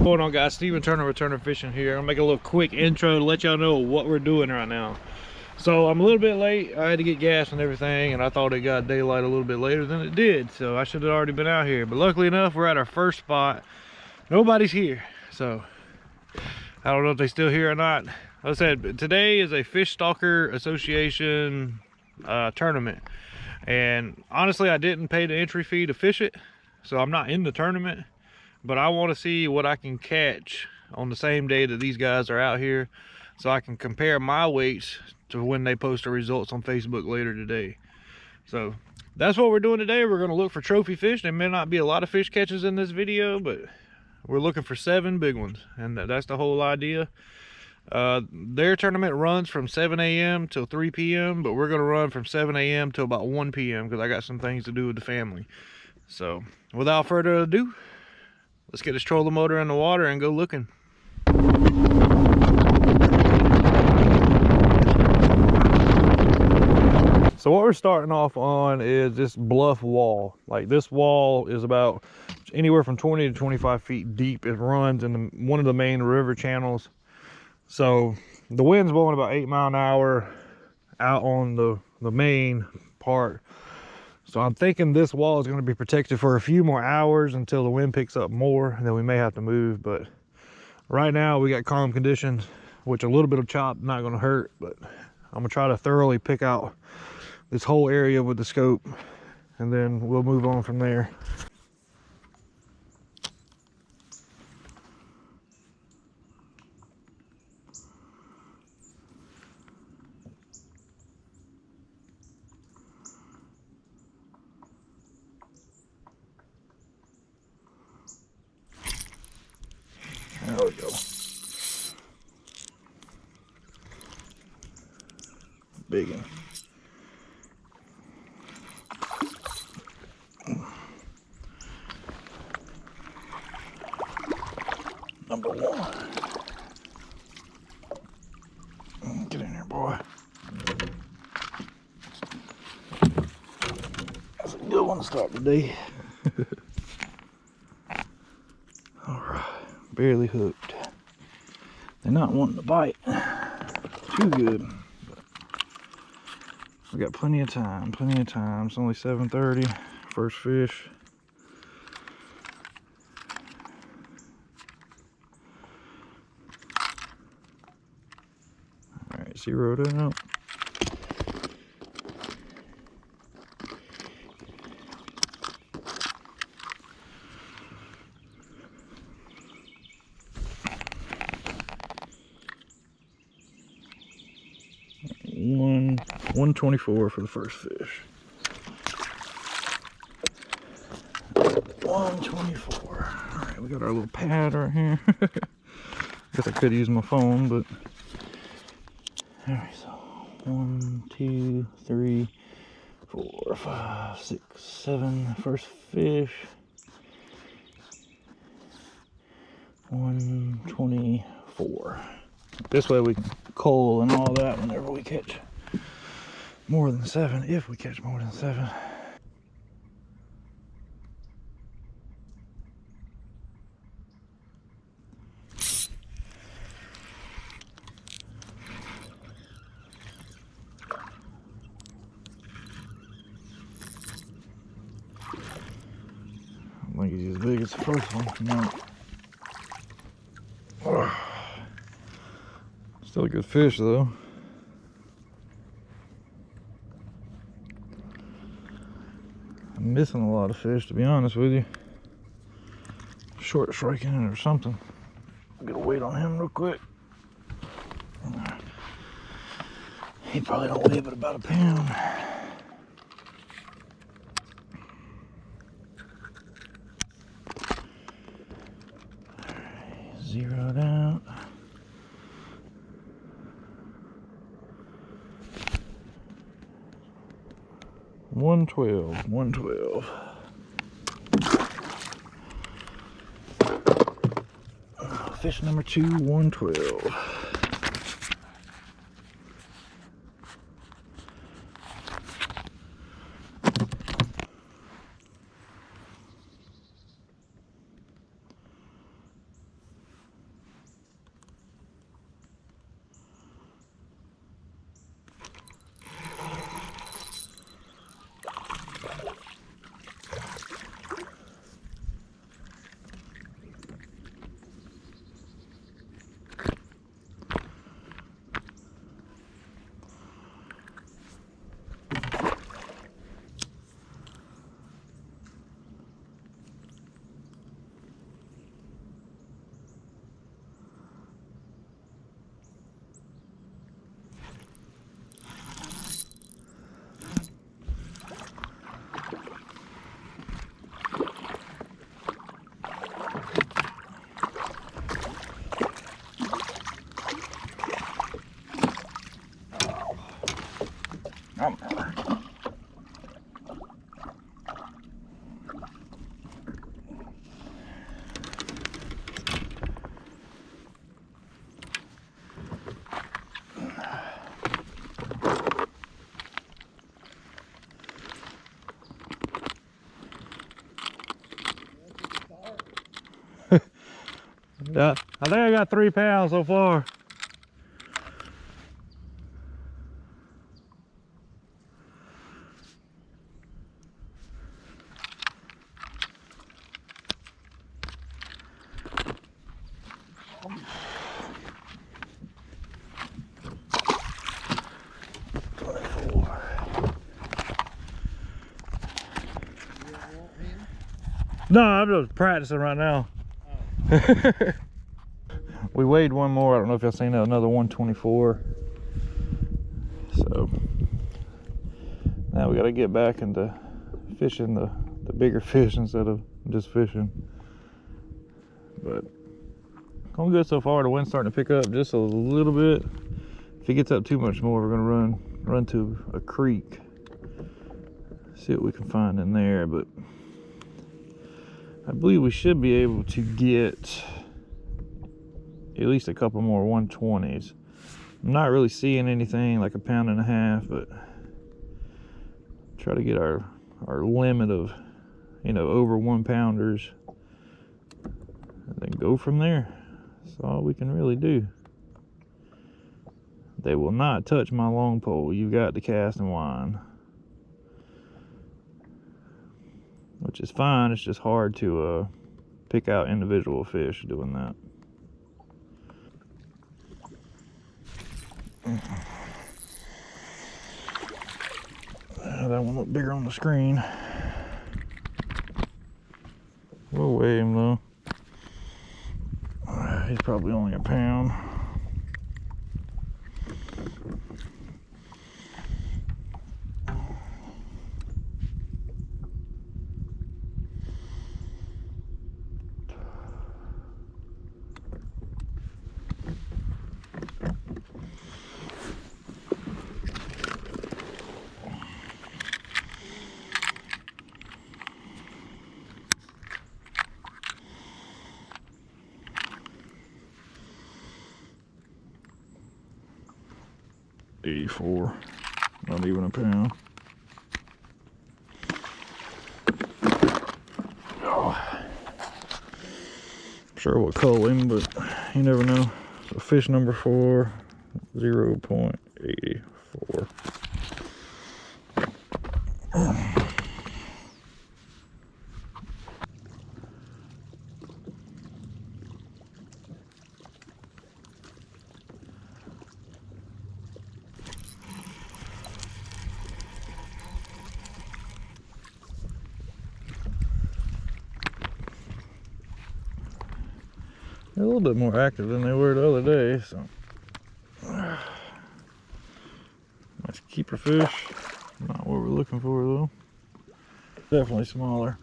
Going on, guys? Steven Turner, Returner Fishing here. I'm gonna make a little quick intro to let y'all know what we're doing right now. So I'm a little bit late. I had to get gas and everything, and I thought it got daylight a little bit later than it did, so I should have already been out here. But luckily enough, we're at our first spot. Nobody's here, so I don't know if they're still here or not. Like I said, today is a Fish Stalker Association tournament, and honestly, I didn't pay the entry fee to fish it, so I'm not in the tournament. But I want to see what I can catch on the same day that these guys are out here, so I can compare my weights to when they post the results on Facebook later today. So that's what we're doing today. We're going to look for trophy fish. There may not be a lot of fish catches in this video, but we're looking for 7 big ones, and that's the whole idea. Their tournament runs from 7 a.m. till 3 p.m., but we're going to run from 7 a.m. till about 1 p.m. because I got some things to do with the family. So without further ado, let's get this trolling motor in the water and go looking. So what we're starting off on is this bluff wall. Like, this wall is about anywhere from 20 to 25 feet deep. It runs in one of the main river channels. So the wind's blowing about 8 miles an hour out on the main part. So I'm thinking this wall is going to be protected for a few more hours until the wind picks up more, and then we may have to move. But right now we got calm conditions, which a little bit of chop not going to hurt, but I'm going to try to thoroughly pick out this whole area with the scope, and then we'll move on from there. There we go. Big one. Number 1. Get in here, boy. That's a good one to start the day. Alright, barely hooked. They're not wanting to bite too good. But we got plenty of time, plenty of time. It's only 7:30, first fish. Alright, zeroed out. One 124 for the first fish. 124. All right, we got our little pad right here. Guess I could use my phone, but all right. So 1, 2, 3, 4, 5, 6, 7. First fish. 124. This way we can cull and all that whenever we catch more than 7, if we catch more than 7. I don't think he's as big as the first one. No. Still a good fish though. I'm missing a lot of fish, to be honest with you. Short striking it or something. Get a weight on him real quick. He probably don't weigh but about a pound. Zeroed out. 112, 112. Fish number 2, 112. Yeah, I think I got 3 pounds so far. No, I'm just practicing right now. Oh. We weighed one more. I don't know if y'all seen that, another 124. So now we got to get back into fishing the bigger fish instead of just fishing. But going good so far. The wind's starting to pick up just a little bit. If it gets up too much more, we're gonna run to a creek, see what we can find in there. But I believe we should be able to get at least a couple more 120s. I'm not really seeing anything like a 1.5 pounds, but try to get our limit of, you know, over 1 pounders, and then go from there. That's all we can really do. They will not touch my long pole. You got to cast and wind, which is fine. It's just hard to pick out individual fish doing that. That one looked bigger on the screen. We'll weigh him though. He's probably only a pound. .84, not even a pound. Oh. I'm sure we'll cull him, but you never know. So fish number 4, 0.84. They're a little bit more active than they were the other day, so nice keeper fish. Not what we're looking for though. Definitely smaller.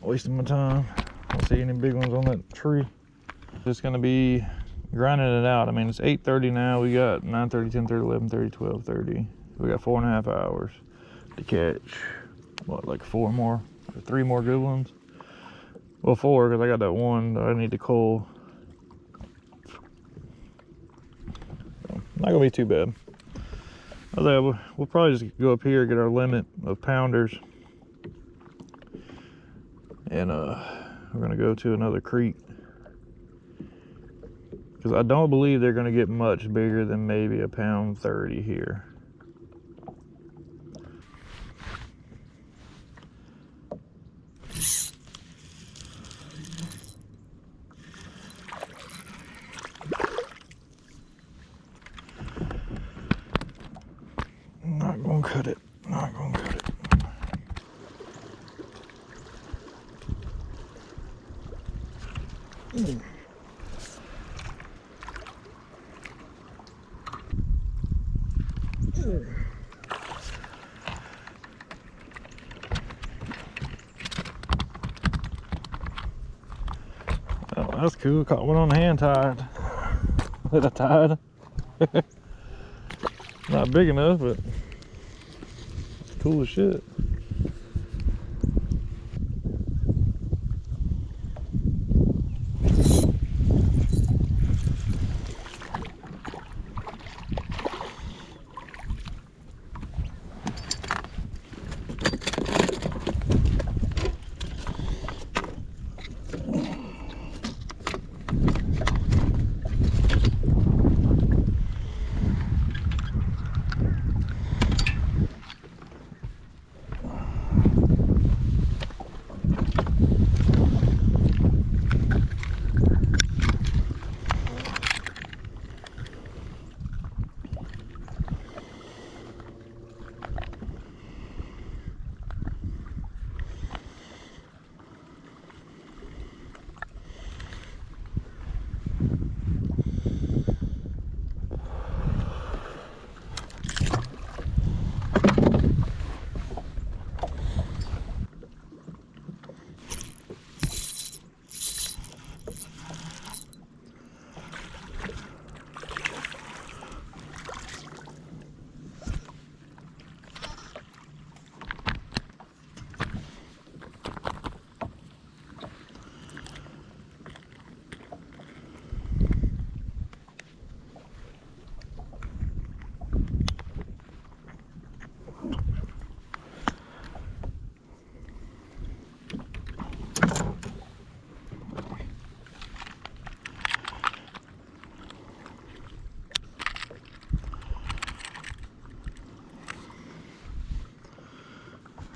Wasting my time. I don't see any big ones on that tree. Just gonna be grinding it out. I mean, it's 8:30 now. We got 9:30, 10:30, 11:30, 12:30. We got 4.5 hours to catch. What, like 4 more or 3 more good ones? Well, 4, because I got that one that I need to cull. So, not gonna be too bad. Although we'll probably just go up here, get our limit of pounders, and we're gonna go to another creek, because I don't believe they're gonna get much bigger than maybe a 1.30 pounds here. Not gonna cut it. Not gonna cut it. Oh, that's cool. Caught one on the hand tied. That I tied. Not big enough, but it's cool as shit.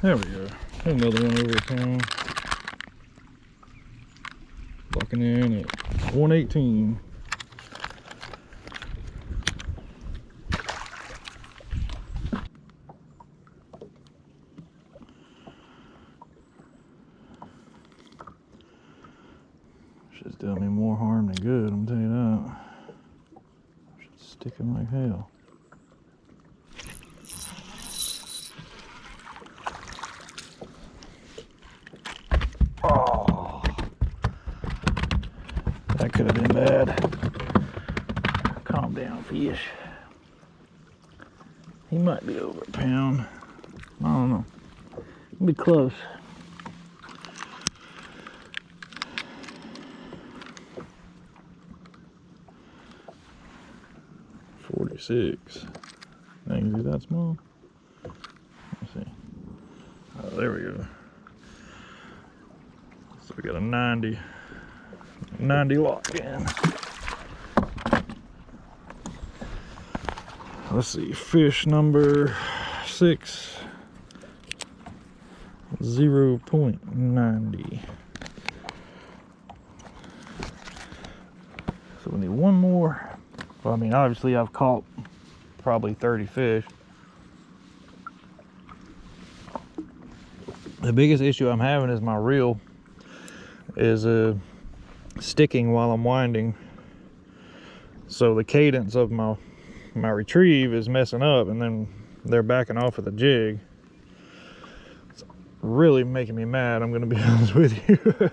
There we go. Another one over a pound. Locking in at 118. Shit's done me more harm than good, I'm telling you that. Shit's sticking like hell. Oh, that could have been bad. Calm down, fish. He might be over a pound. I don't know. It'll be close. $46. Dang, is it that small? Let's see. Oh, there we go. So we got a 90 lock in. Let's see, fish number 6, 0.90. So we need one more. Well, I mean, obviously I've caught probably 30 fish. The biggest issue I'm having is my reel is sticking while I'm winding. So the cadence of my retrieve is messing up, and then they're backing off of the jig. It's really making me mad, I'm gonna be honest with you.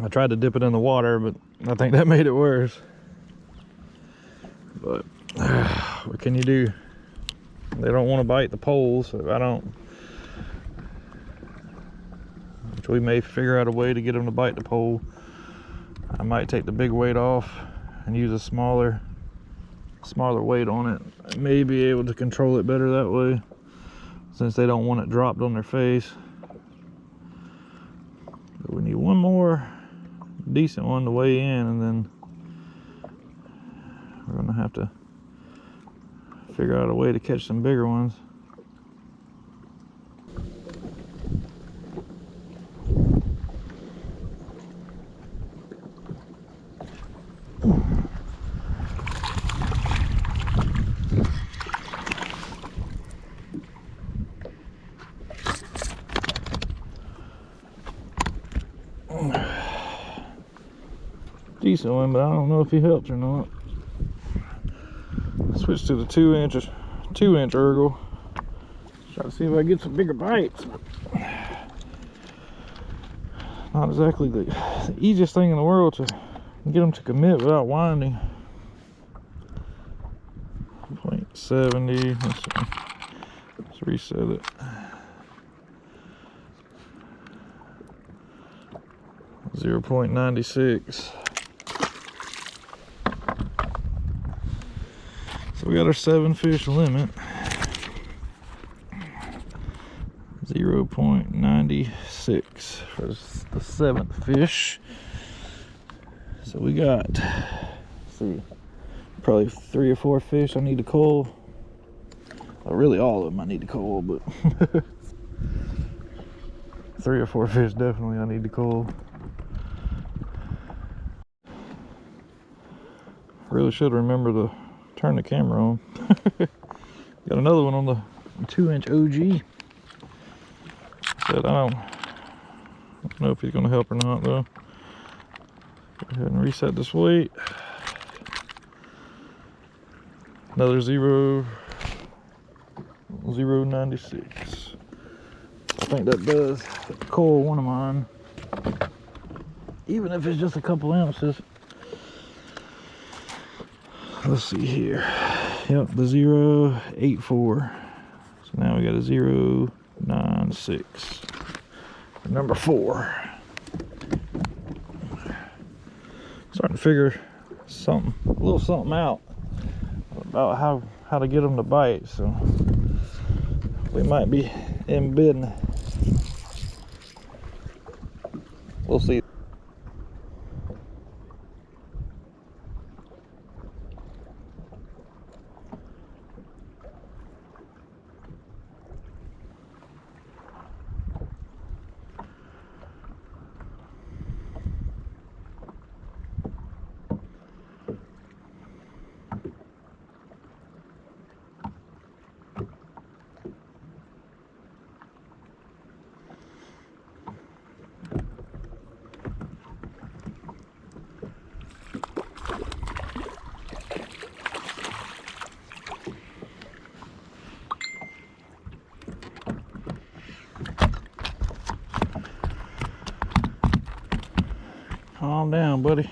I tried to dip it in the water, but I think that made it worse. But what can you do? They don't want to bite the poles, so I don't. Which we may figure out a way to get them to bite the pole. I might take the big weight off and use a smaller weight on it. I may be able to control it better that way, since they don't want it dropped on their face. But we need one more decent one to weigh in, and then we're gonna have to figure out a way to catch some bigger ones. Decent one, but I don't know if he helps or not. Switch to the 2-inch Ergle. Try to see if I can get some bigger bites. Not exactly the easiest thing in the world to get them to commit without winding. 0.70. Let's reset it. .96. So we got our 7 fish limit. 0.96 for the 7th fish. So we got, let's see, probably 3 or 4 fish I need to cull. Well, really all of them I need to cull, but 3 or 4 fish definitely I need to cull. Really should remember to turn the camera on. Got another one on the 2-inch OG. Said I don't know if he's gonna help or not though. Go ahead and reset this weight. Another 0.96. I think that does cull one of mine, even if it's just a couple ounces. Let's see here. Yep, the 0.84. So now we got a 0.96. Number 4. Starting to figure a little something out about how to get them to bite. So we might be in business. We'll see. Calm down, buddy.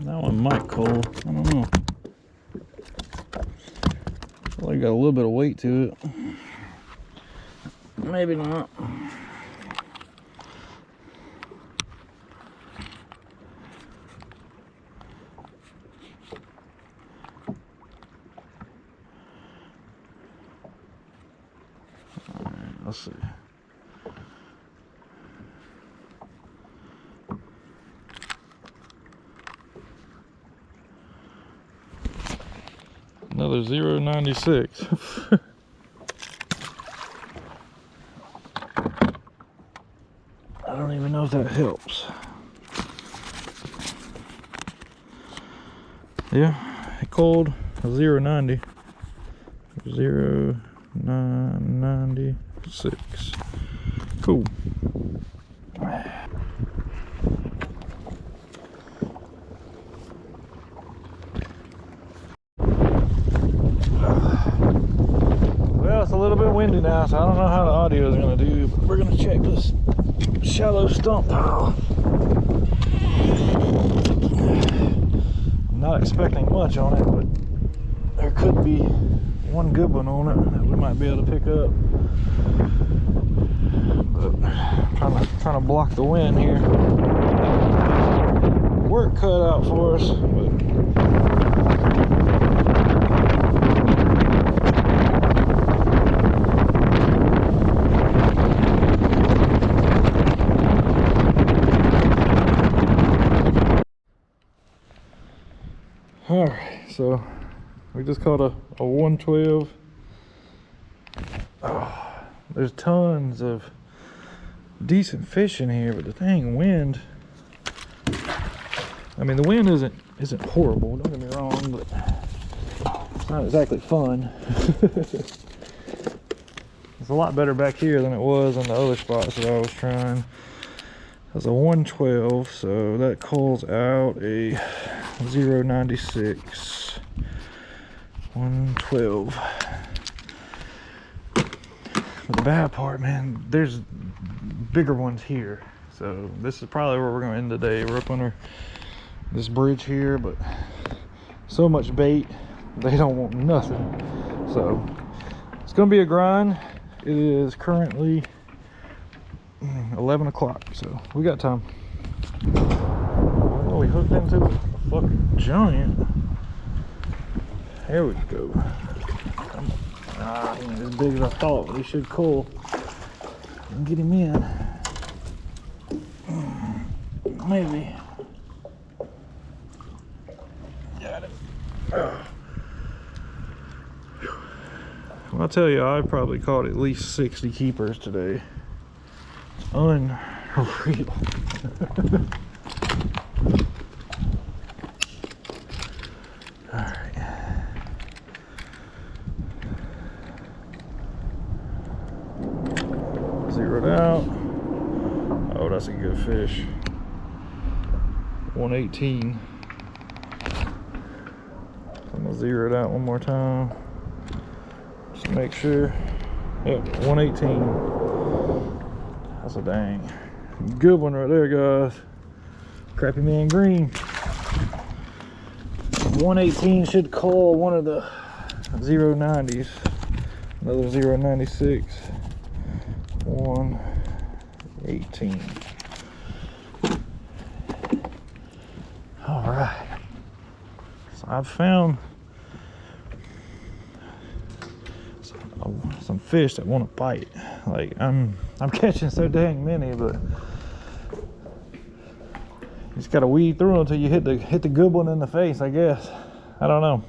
That one might cold. I don't know. Feel like got a little bit of weight to it. Maybe not. Alright, let's see. Another 0.96. I don't even know if that helps. Yeah, it called a 0.90. 0.96. Cool. Well, it's a little bit windy now, so I don't know how the audio is going to do, but we're going to check this shallow stump pile. I'm not expecting much on it, but there could be one good one on it that we might be able to pick up. But I'm trying to block the wind here. Work cut out for us, but all right, so we just caught a 112. Oh, there's tons of decent fish in here, but the dang wind. I mean, the wind isn't horrible, don't get me wrong, but it's not exactly fun. It's a lot better back here than it was on the other spots that I was trying. That's a 112, so that calls out a 0.96. 112. But the bad part, man, there's bigger ones here. So this is probably where we're gonna end the day. We're up under this bridge here, but so much bait, they don't want nothing. So it's gonna be a grind. It is currently 11 o'clock, so we got time. Oh, we hooked into a fucking giant. There we go. Ah, he ain't as big as I thought, but he should cool. Get him in. Maybe. Got it. Well, I'll tell you, I probably caught at least 60 keepers today. It's unreal. Alright. Zeroed out. Oh, that's a good fish. 118. I'm gonna zero it out one more time. Just to make sure. Yep, 118. That's a dang good one right there, guys. Crappie man green. 118 should call one of the 0.90s. Another 0.96. 118. All right. So I've found some fish that want to bite. Like I'm catching so dang many, but you just gotta weed through them until you hit the good one in the face, I guess. I don't know.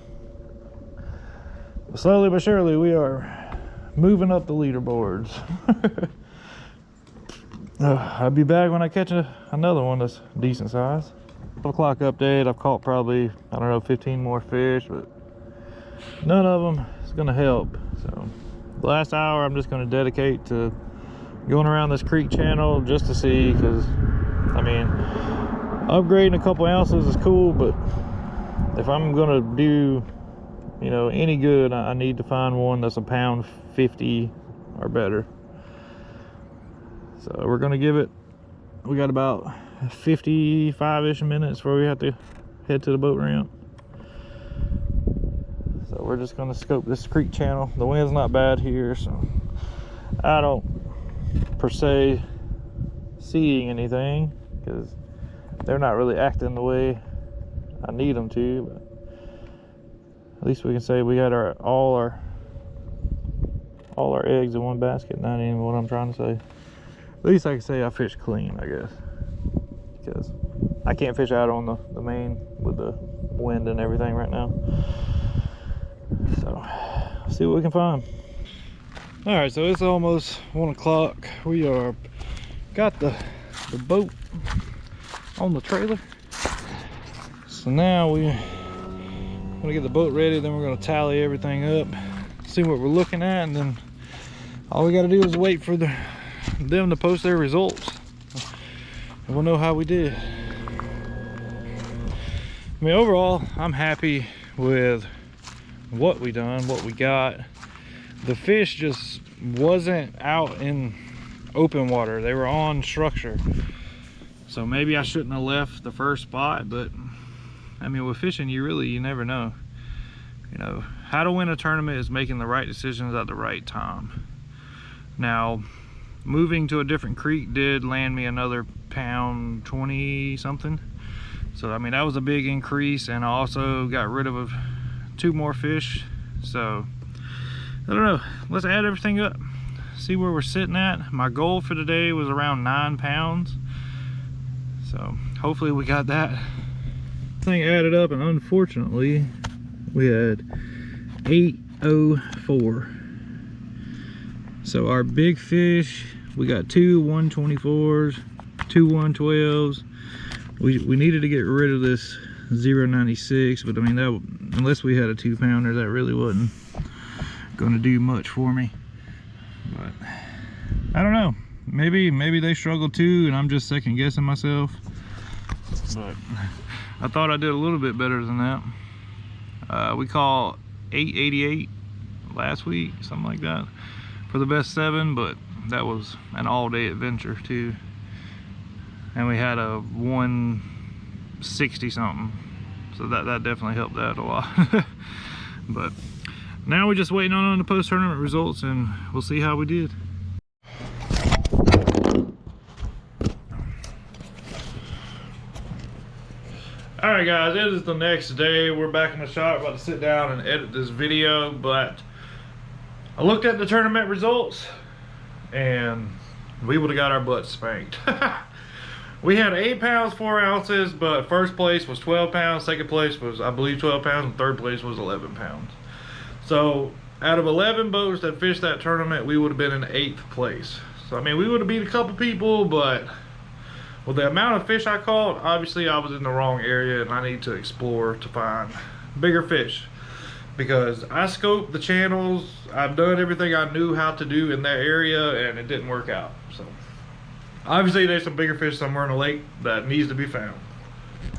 But slowly but surely we are moving up the leaderboards. I'll be back when I catch another one that's decent size. 12 o'clock update. I've caught probably, I don't know, 15 more fish, but none of them is gonna help. So the last hour I'm just gonna dedicate to going around this creek channel just to see, because I mean, upgrading a couple ounces is cool, but if I'm gonna do, you know, any good, I need to find one that's a pound 50 or better. So we're gonna give it we got about 55-ish minutes before we have to head to the boat ramp. So we're just gonna scope this creek channel. The wind's not bad here, so I don't per se seeing anything because they're not really acting the way I need them to, but at least we can say we got all our eggs in one basket. Not even what I'm trying to say. At least I can say I fish clean, I guess, because I can't fish out on the main with the wind and everything right now. So see what we can find. All right, so it's almost 1 o'clock. We are got the boat on the trailer. So now we're gonna get the boat ready, then we're gonna tally everything up, see what we're looking at, and then all we gotta do is wait for them to post their results, and we'll know how we did. I mean, overall, I'm happy with what we done, what we got. The fish just wasn't out in open water. They were on structure. So maybe I shouldn't have left the first spot, but I mean, with fishing, you never know. You know, how to win a tournament is making the right decisions at the right time. Now, moving to a different creek did land me another pound 20 something. So I mean, that was a big increase, and I also got rid of 2 more fish. So I don't know, let's add everything up, see where we're sitting at. My goal for today was around 9 pounds, so hopefully we got that thing added up, and unfortunately we had 804. So our big fish, we got 2 124s, 2 112s. We needed to get rid of this 0.96, but I mean, that unless we had a 2-pounder, that really wasn't gonna do much for me. But I don't know, maybe they struggle too and I'm just second guessing myself, but I thought I did a little bit better than that. We caught 888 last week, something like that, for the best 7, but that was an all-day adventure too, and we had a 160 something, so that definitely helped that a lot. But now we're just waiting on the post-tournament results, and we'll see how we did. Alright guys, it is the next day. We're back in the shop, about to sit down and edit this video, but I looked at the tournament results and we would have got our butts spanked. We had 8 pounds 4 ounces, but first place was 12 pounds, second place was I believe 12 pounds, and third place was 11 pounds. So out of 11 boats that fished that tournament, we would have been in 8th place. So I mean, we would have beat a couple people, but with the amount of fish I caught, obviously I was in the wrong area, and I need to explore to find bigger fish, because I scoped the channels, I've done everything I knew how to do in that area, and it didn't work out. So obviously there's some bigger fish somewhere in the lake that needs to be found.